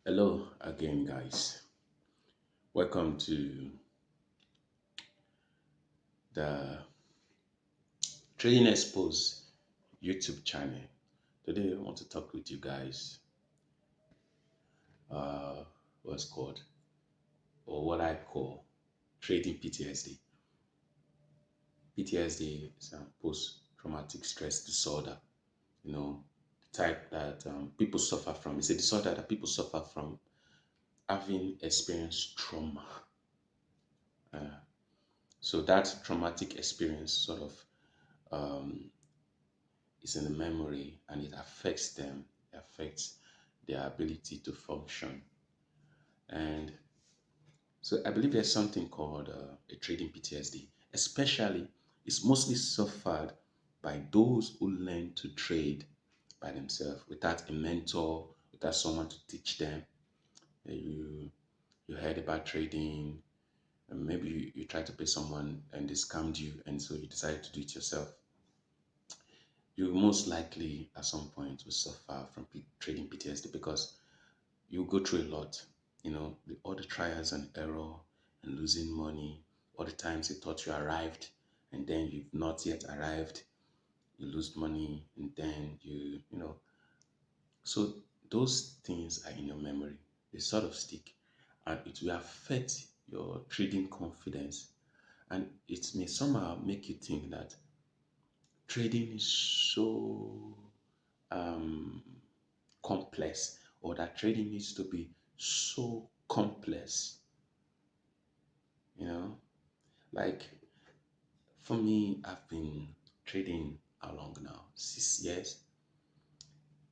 Hello again, guys. Welcome to the Trading Expose YouTube channel. Today, I want to talk with you guys. Uh, what's called or what I call trading PTSD. PTSD is a post-traumatic stress disorder. You know, the type that people suffer from. It's a disorder that people suffer from having experienced trauma. Uh, so that traumatic experience sort of um, is in the memory and it affects them, it affects their ability to function. And so I believe there's something called a trading PTSD, especially it's mostly suffered by those who learn to trade by themselves without a mentor, without someone to teach them. You heard about trading, and maybe you tried to pay someone and they scammed you, and so you decided to do it yourself. You most likely at some point will suffer from trading PTSD because you go through a lot, all the trials and error and losing money, all the times you thought you arrived and then you've not yet arrived, you lose money and then so those things are in your memory. They sort of stick and it will affect your trading confidence and it may somehow make you think that trading is so um, complex or that trading needs to be so complex, you know? Like for me, I've been trading how long now? 6 years.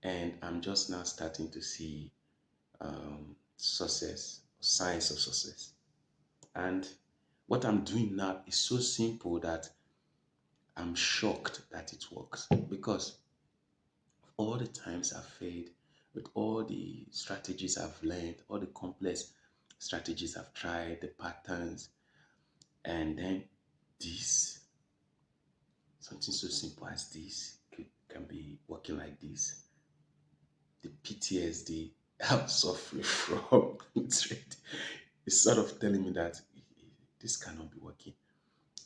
And I'm just now starting to see success, signs of success. And what I'm doing now is so simple that I'm shocked that it works because all the times I've failed, with all the strategies I've learned, all the complex strategies I've tried, the patterns, and then this, something so simple as this can be working like this. The PTSD I'm suffering from is sort of telling me that this cannot be working.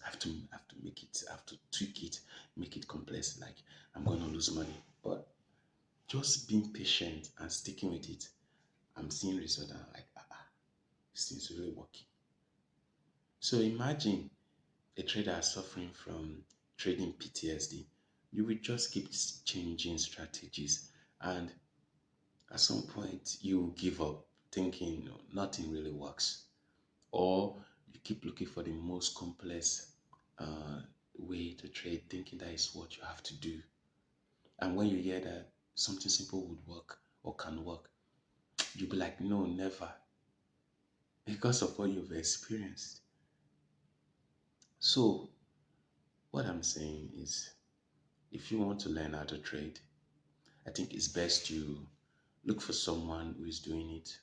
I have to make it, I have to tweak it, make it complex, like I'm gonna lose money. But just being patient and sticking with it, I'm seeing results and I'm like, this thing's really working. So imagine a trader suffering from trading PTSD. You will just keep changing strategies and at some point you give up thinking nothing really works or you keep looking for the most complex uh, way to trade thinking that is what you have to do and when you hear that something simple would work or can work you'll be like no never because of what you've experienced. So what I'm saying is if you want to learn how to trade, I think it's best you look for someone who is doing it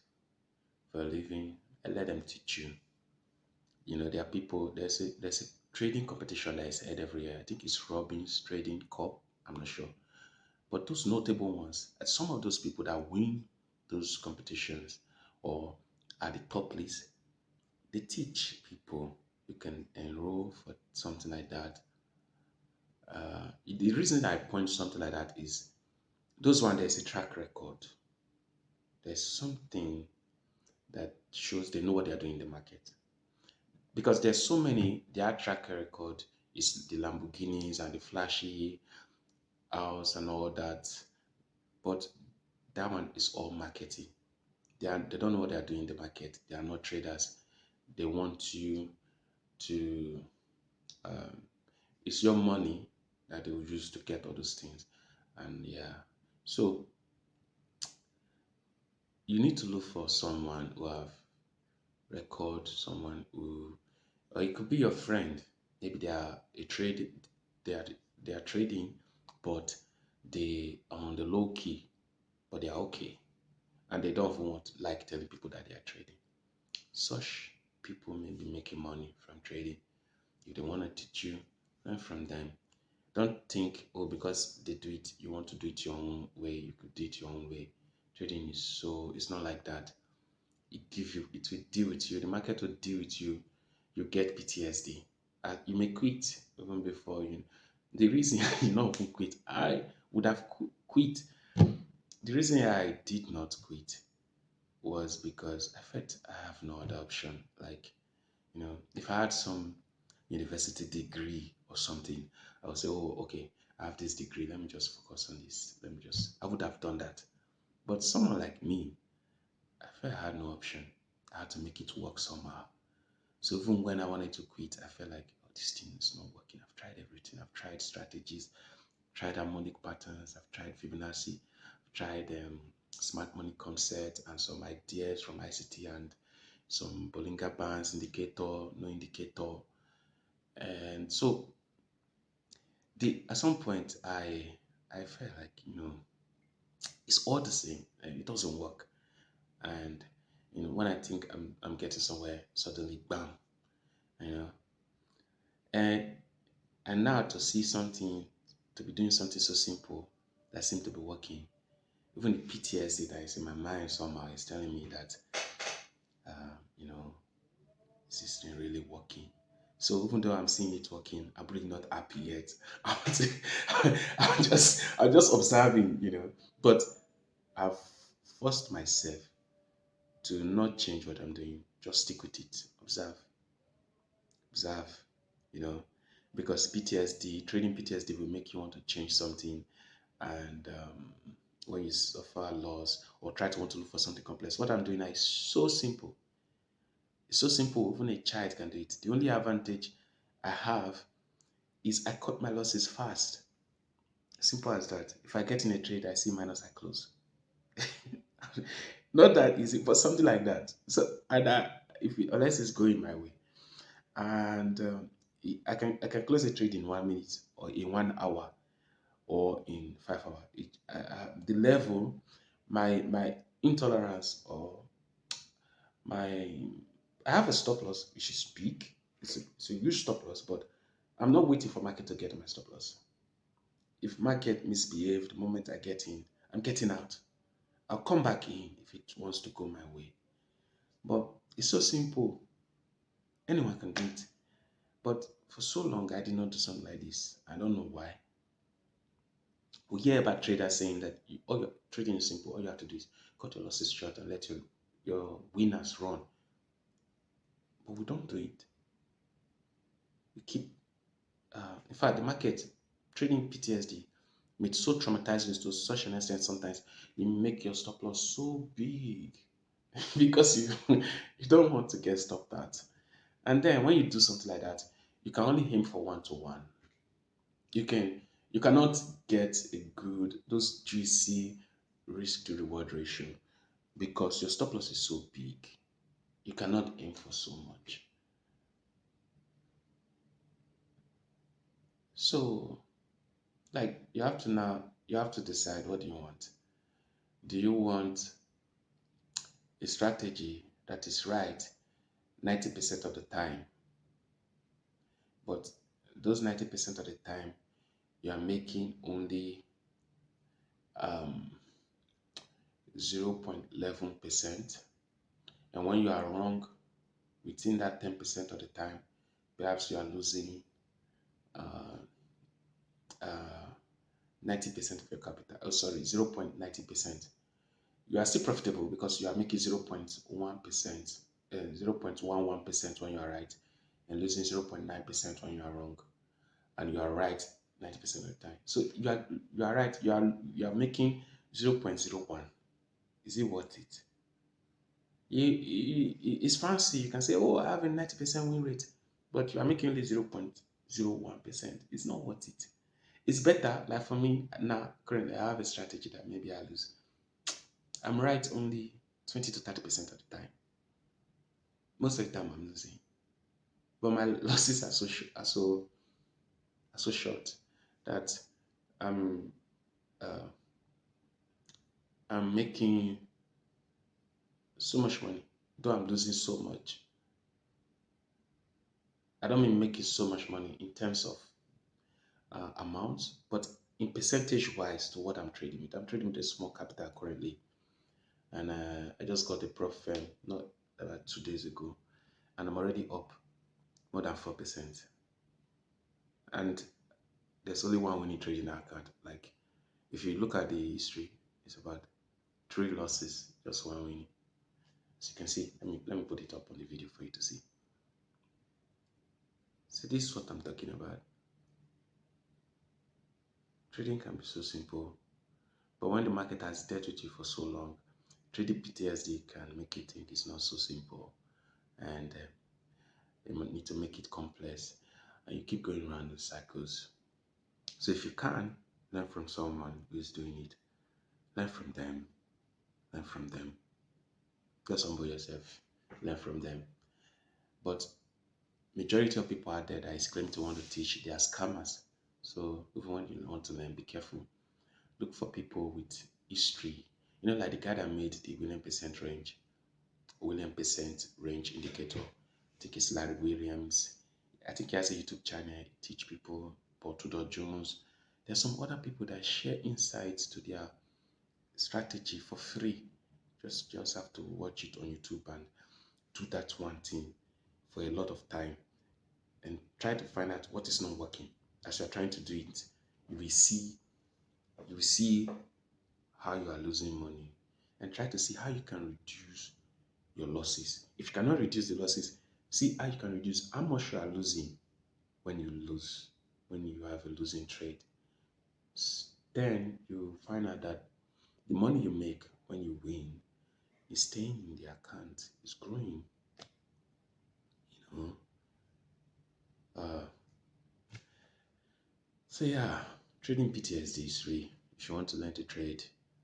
for a living and let them teach you. There are people. There's a trading competition that is held every year. I think it's Robin's Trading Cup. I'm not sure, but those notable ones, and some of those people that win those competitions or are the top list, they teach people. You can enroll for something like that. The reason I point something like that is those one there's a track record. There's something that shows they know what they're doing in the market. Because there's so many, their track record is the Lamborghinis and the flashy house and all that. But that one is all marketing. They don't know what they're doing in the market. They are not traders. They want you to, um, it's your money that they will use to get all those things. And yeah, so you need to look for someone who have record, someone who, or it could be your friend. Maybe they are a trade, they are they are trading, but they are on the low key, but they are okay, and they don't even want to like telling people that they are trading. Such people may be making money from trading. If they want to teach you, learn from them. Don't think, oh, because they do it, you want to do it your own way. You could do it your own way. Trading is so, it's not like that. It will deal with you. The market will deal with you. You get PTSD. You may quit even before you. The reason you not even quit, I would have quit. The reason I did not quit was because I felt I have no other option. Like, if I had some university degree or something, I would say, oh, okay, I have this degree. Let me just focus on this. I would have done that. But someone like me, I felt I had no option. I had to make it work somehow. So even when I wanted to quit, I felt like, oh, this thing is not working. I've tried everything. I've tried strategies, tried harmonic patterns, I've tried Fibonacci, I've tried smart money concept and some ideas from ICT and some Bollinger Bands indicator, no indicator. And so at some point I felt like, it's all the same and it doesn't work. And when I think I'm getting somewhere, suddenly bam, you know. And now to see something, to be doing something so simple that seemed to be working, even the PTSD that is in my mind somehow is telling me that, you know, this isn't really working. So even though I'm seeing it working, I'm really not happy yet. I'm just observing, But I've forced myself to not change what I'm doing. Just stick with it. Observe, you know, because PTSD, trading PTSD will make you want to change something, and when you suffer loss or try to want to look for something complex, what I'm doing now is so simple. It's so simple, even a child can do it. The only advantage I have is I cut my losses fast. Simple as that. If I get in a trade, I see minus, I close. Not that easy, but something like that. So, and unless it's going my way, and I can close a trade in 1 minute or in 1 hour or in 5 hours. The level, my intolerance or my I have a stop loss which is big. It's a huge stop loss, but I'm not waiting for market to get my stop loss. If market misbehaved the moment I get in, I'm getting out. I'll come back in if it wants to go my way. But it's so simple. Anyone can do it. But for so long, I did not do something like this. I don't know why. We hear about traders saying that all your trading is simple. All you have to do is cut your losses short and let your winners run. But we don't do it. We keep, in fact, the market trading PTSD made so traumatized us to such an extent sometimes you make your stop loss so big because you don't want to get stopped at. And then when you do something like that, you can only aim for 1 to 1. You cannot get a good those juicy risk to reward ratio because your stop loss is so big. You cannot aim for so much. So like you have to decide, what do you want? Do you want a strategy that is right 90% of the time, but those 90% of the time you are making only um 0.11%, and when you are wrong within that 10% of the time, perhaps you are losing uh, uh, 90% of your capital. Oh, sorry, 0.90%. You are still profitable because you are making 0.1%, 0.11% when you are right, and losing 0.9% when you are wrong, and you are right 90% of the time. So you are right. You are making 0.01. Is it worth it? It's fancy. You can say, oh, I have a 90% win rate, but you are making only 0.01%. It's not worth it. It's better, like for me now, currently, I have a strategy that maybe I lose. I'm right only 20 to 30% of the time. Most of the time, I'm losing. But my losses are so short that I'm, uh, I'm making so much money, though I'm losing so much. I don't mean making so much money in terms of amounts, but in percentage wise to what I'm trading with. I'm trading with a small capital currently, and I just got a prop firm not about 2 days ago, and I'm already up more than 4%. And there's only one winning trade in that account. Like if you look at the history, it's about 3 losses, just one winning. So you can see, let me put it up on the video for you to see. So this is what I'm talking about. Trading can be so simple, but when the market has dealt with you for so long, trading PTSD can make you think it's not so simple, and you might need to make it complex, and you keep going around in cycles. So if you can, learn from someone who is doing it. Learn from them. Learn from them. Just humble yourself. Learn from them. But majority of people out there that is claiming to want to teach, they are scammers. So even when you want to learn, be careful. Look for people with history. Like the guy that made the William percent range indicator. I think it's Larry Williams. I think he has a YouTube channel. He teach people. Paul Tudor Jones. There's some other people that share insights to their strategy for free. Just have to watch it on YouTube and do that one thing for a lot of time and try to find out what is not working. As you're trying to do it, you will see how you are losing money, and try to see how you can reduce your losses. If you cannot reduce the losses, see how you can reduce how much you are losing when you lose, when you have a losing trade. Then you find out that the money you make when you win is staying in the account, is growing. You know. So yeah, trading PTSD is free. If you want to learn to trade,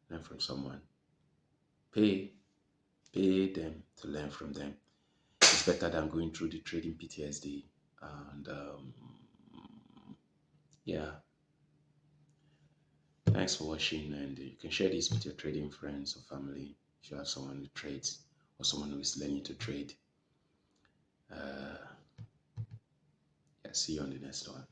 learn from someone. Pay them to learn from them. It's better than going through the trading PTSD. And yeah, thanks for watching. And you can share this with your trading friends or family if you have someone who trades or someone who is learning to trade. Yeah, see you on the next one.